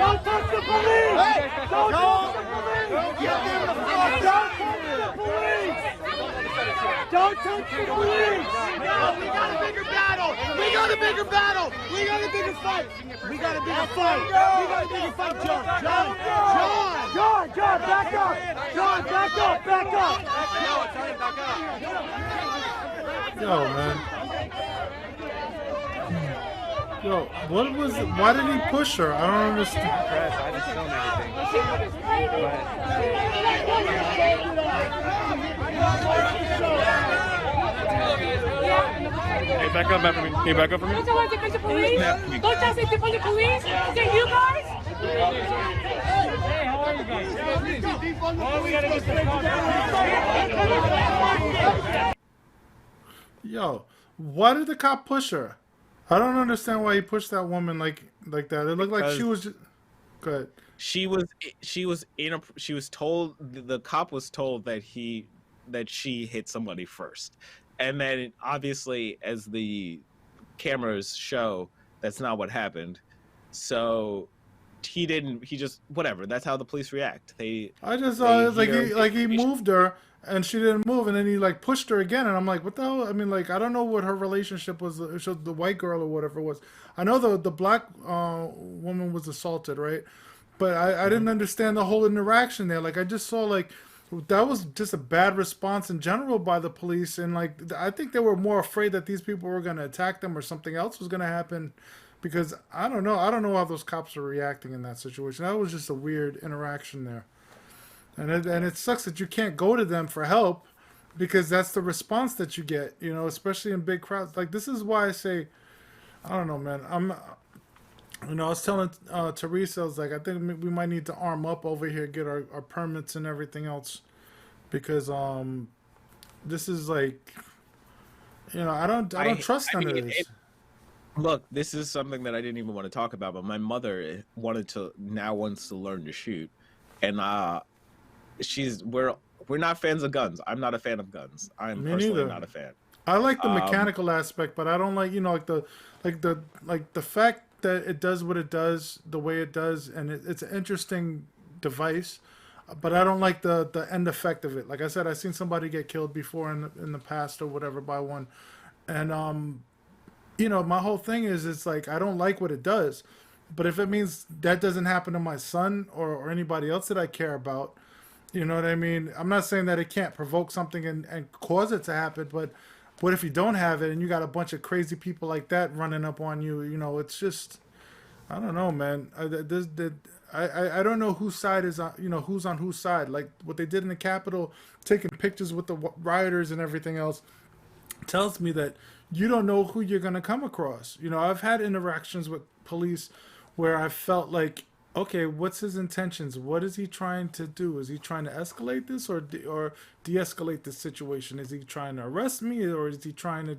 Don't touch the police! Don't touch the police! Don't touch the police! We got a bigger battle! We got a bigger battle! We got a bigger fight! We got a bigger fight! We got a bigger fight, John! John, back up! John, back up! Back up! Yo, man. Yo, what was it? Why did he push her? I don't understand. I just filmed everything. Hey, back up for me. Can you back up for me? Don't y'all want to defend the police? Don't y'all say defend the police? Is it you guys? Hey, how are you guys? Oh, we gotta get the Yo, why did the cop push her? I don't understand why he pushed that woman like that. It looked like she was just... Go ahead. She was told, the cop was told that she hit somebody first. And then obviously, as the cameras show, that's not what happened. So he just, whatever. That's how the police react. I just saw it he moved her and she didn't move, and then he like pushed her again, and I'm like, what the hell? I mean, like, I don't know what her relationship was. It showed the white girl or whatever it was. I know the black woman was assaulted, right? But I didn't understand the whole interaction there. Like, I just saw like that was just a bad response in general by the police, and like I think they were more afraid that these people were going to attack them or something else was going to happen, because I don't know how those cops are reacting in that situation. That was just a weird interaction there, and it sucks that you can't go to them for help, because that's the response that you get, you know, especially in big crowds. Like, this is why I say, I don't know, man. I was telling Teresa, I was like, I think we might need to arm up over here, get our permits and everything else, because this is like, you know, I don't trust none of this. Look, this is something that I didn't even want to talk about, but my mother wants to learn to shoot, and we're not fans of guns. I'm not a fan of guns. I'm personally not a fan. I like the mechanical aspect, but I don't like, you know, like the fact that it does what it does the way it does, and it's an interesting device, but I don't like the end effect of it. Like I said, I've seen somebody get killed before in the past or whatever by one, and you know, my whole thing is, it's like, I don't like what it does, but if it means that doesn't happen to my son or anybody else that I care about, you know what I mean? I'm not saying that it can't provoke something and cause it to happen, but what if you don't have it and you got a bunch of crazy people like that running up on you? You know, it's just, I don't know, man. I don't know whose side is on, you know, who's on whose side. Like what they did in the Capitol, taking pictures with the rioters and everything else, tells me that you don't know who you're going to come across. You know, I've had interactions with police where I felt like, okay, what's his intentions? What is he trying to do? Is he trying to escalate this or de-escalate this situation? Is he trying to arrest me, or is he trying to,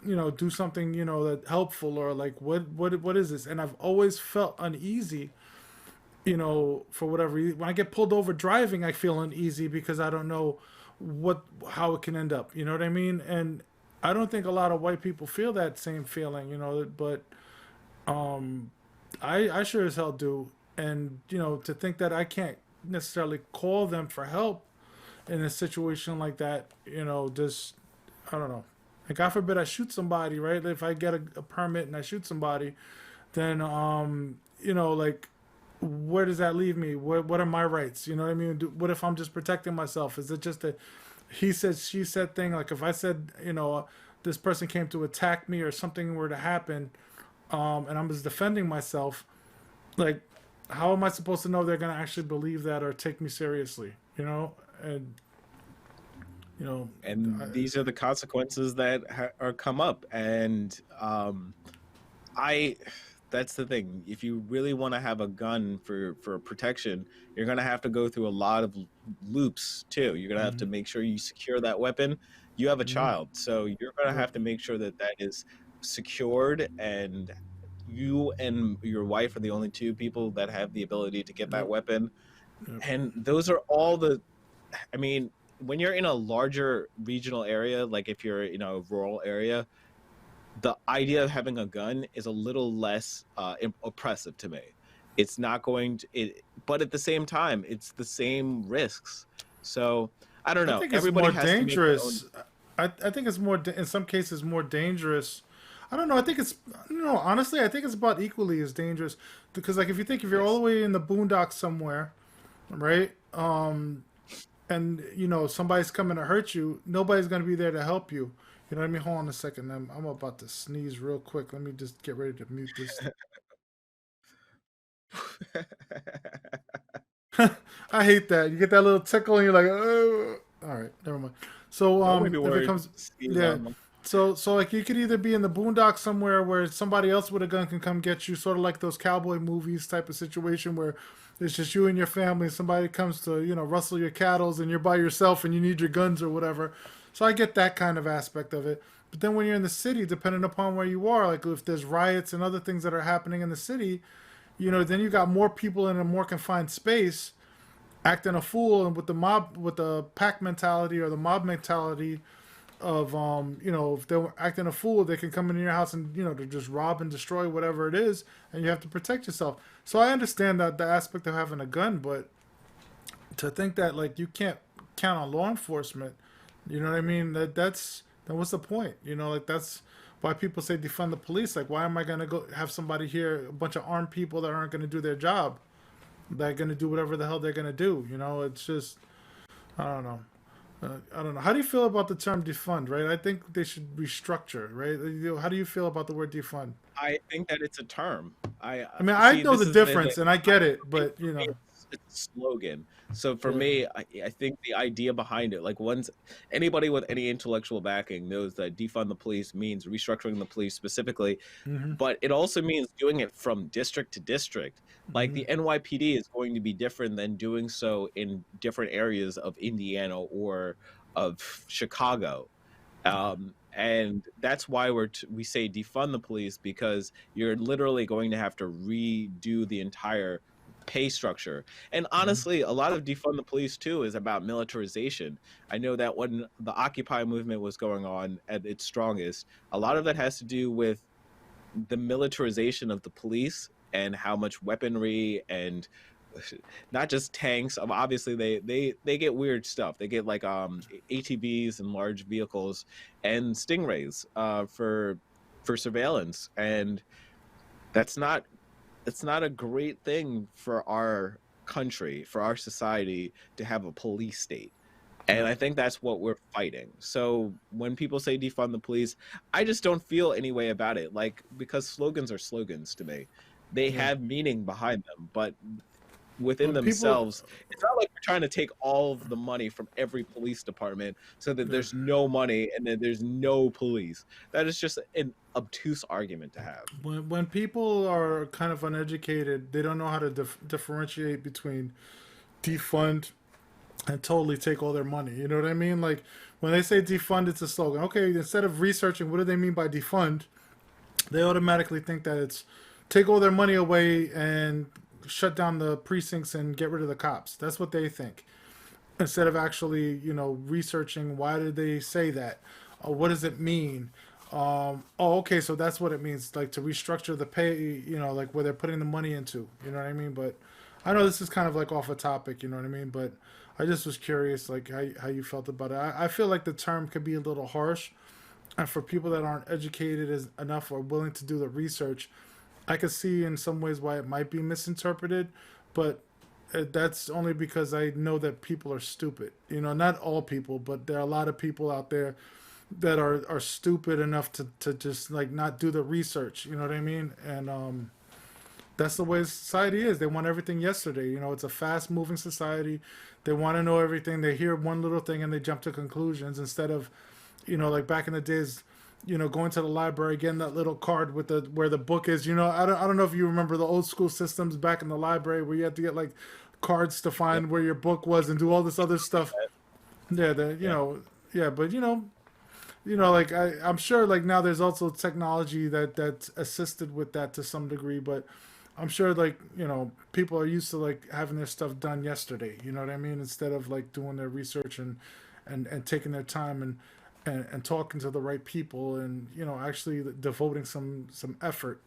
you know, do something, you know, that helpful, or like what is this? And I've always felt uneasy, you know, for whatever reason. When I get pulled over driving, I feel uneasy because I don't know how it can end up. You know what I mean? And I don't think a lot of white people feel that same feeling, you know, but I sure as hell do. and to think that I can't necessarily call them for help in a situation like that, just I don't know. And God forbid I shoot somebody, right? If I get a permit and I shoot somebody, then like where does that leave me? What are my rights? You know what I mean? What if I'm just protecting myself? Is it just a he said she said thing? Like if I said this person came to attack me or something were to happen, and I'm just defending myself, like how am I supposed to know they're gonna actually believe that or take me seriously? And you know, I, And these are the consequences that are come up. And I that's the thing. If you really want to have a gun for protection, you're going to have to go through a lot of loops too. You're going to have to mhm, make sure you secure that weapon. You have a mhm, child, so you're going to yep, have to make sure that that is secured, and you and your wife are the only two people that have the ability to get that yep, weapon. yep, And those are all the I mean, when you're in a larger regional area, like if you're in a rural area, the idea of having a gun is a little less oppressive to me. It's not going to, but at the same time, it's the same risks. So I don't I know. think it's Everybody more has to make their own. dangerous. I think it's more in some cases more dangerous. I don't know. I think it's honestly, I think it's about equally as dangerous because like if you're all Yes. the way in the boondocks somewhere, right? And somebody's coming to hurt you, nobody's gonna be there to help you. You know what I mean? Hold on a second. I'm about to sneeze real quick. Let me just get ready to mute this. I hate that. You get that little tickle and you're like, oh. All right, never mind. So Nobody be if it worried. comes, Sneeze yeah. on them. So like you could either be in the boondocks somewhere where somebody else with a gun can come get you, sort of like those cowboy movies type of situation where it's just you and your family. Somebody comes to rustle your cattles and you're by yourself and you need your guns or whatever. So I get that kind of aspect of it. But then when you're in the city, depending upon where you are, like if there's riots and other things that are happening in the city, then you got more people in a more confined space acting a fool and with the pack mentality or the mob mentality of if they're acting a fool they can come into your house and to just rob and destroy whatever it is and you have to protect yourself. So I understand that the aspect of having a gun, but to think that like you can't count on law enforcement, you know what I mean, that's then what's the point? Like that's why people say defund the police. Like why am I going to go have somebody here, a bunch of armed people that aren't going to do their job, that are going to do whatever the hell they're going to do? It's just I don't know. I don't know. How do you feel about the term defund? Right, I think they should restructure. Right, how do you feel about the word defund? I think that it's a term. I I mean, I see. know the This is the thing. difference, and I get it, Think but for me, it's a slogan. So for yeah, me, I think the idea behind it, like once anybody with any intellectual backing knows that defund the police means restructuring the police specifically, hmm, but it also means doing it from district to district. Like hmm, the NYPD is going to be different than doing so in different areas of Indiana or of Chicago. And that's why we say defund the police, because you're literally going to have to redo the entire pay structure. And hmm, honestly, a lot of defund the police too is about militarization. I know that when the Occupy movement was going on at its strongest, a lot of that has to do with the militarization of the police and how much weaponry and not just tanks. Obviously, they get weird stuff. They get like ATVs and large vehicles and stingrays for surveillance, and that's not it's not a great thing for our country, for our society, to have a police state. And yeah, I think that's what we're fighting. So when people say defund the police, I just don't feel any way about it. Like, because slogans are slogans to me. They yeah. have meaning behind them, but within When people, themselves, it's not like we're trying to take all of the money from every police department so that yeah. there's no money and then there's no police. That is just an obtuse argument to have. When people are kind of uneducated, they don't know how to differentiate between defund and totally take all their money. You know what I mean? Like when they say defund, it's a slogan. Okay, instead of researching what do they mean by defund, they automatically think that it's take all their money away and shut down the precincts and get rid of the cops. That's what they think. Instead of actually, researching why did they say that? What does it mean? Oh, okay, so that's what it means, like to restructure the pay, like where they're putting the money into. You know what I mean? But I know this is kind of like off a topic. You know what I mean? But I just was curious, like how you felt about it. I feel like the term could be a little harsh, and for people that aren't educated as enough or willing to do the research, I could see in some ways why it might be misinterpreted, but that's only because I know that people are stupid. Not all people, but there are a lot of people out there that are stupid enough to just like not do the research. You know what I mean? And that's the way society is. They want everything yesterday. It's a fast moving society. They want to know everything. They hear one little thing and they jump to conclusions instead of, like back in the days, going to the library, getting that little card with where the book is. I don't know if you remember the old school systems back in the library where you had to get like cards to find where your book was and do all this other stuff. Yeah, but like I'm sure like now there's also technology that's assisted with that to some degree, but I'm sure like people are used to like having their stuff done yesterday. You know what I mean? Instead of like doing their research and taking their time and talking to the right people and actually devoting some effort.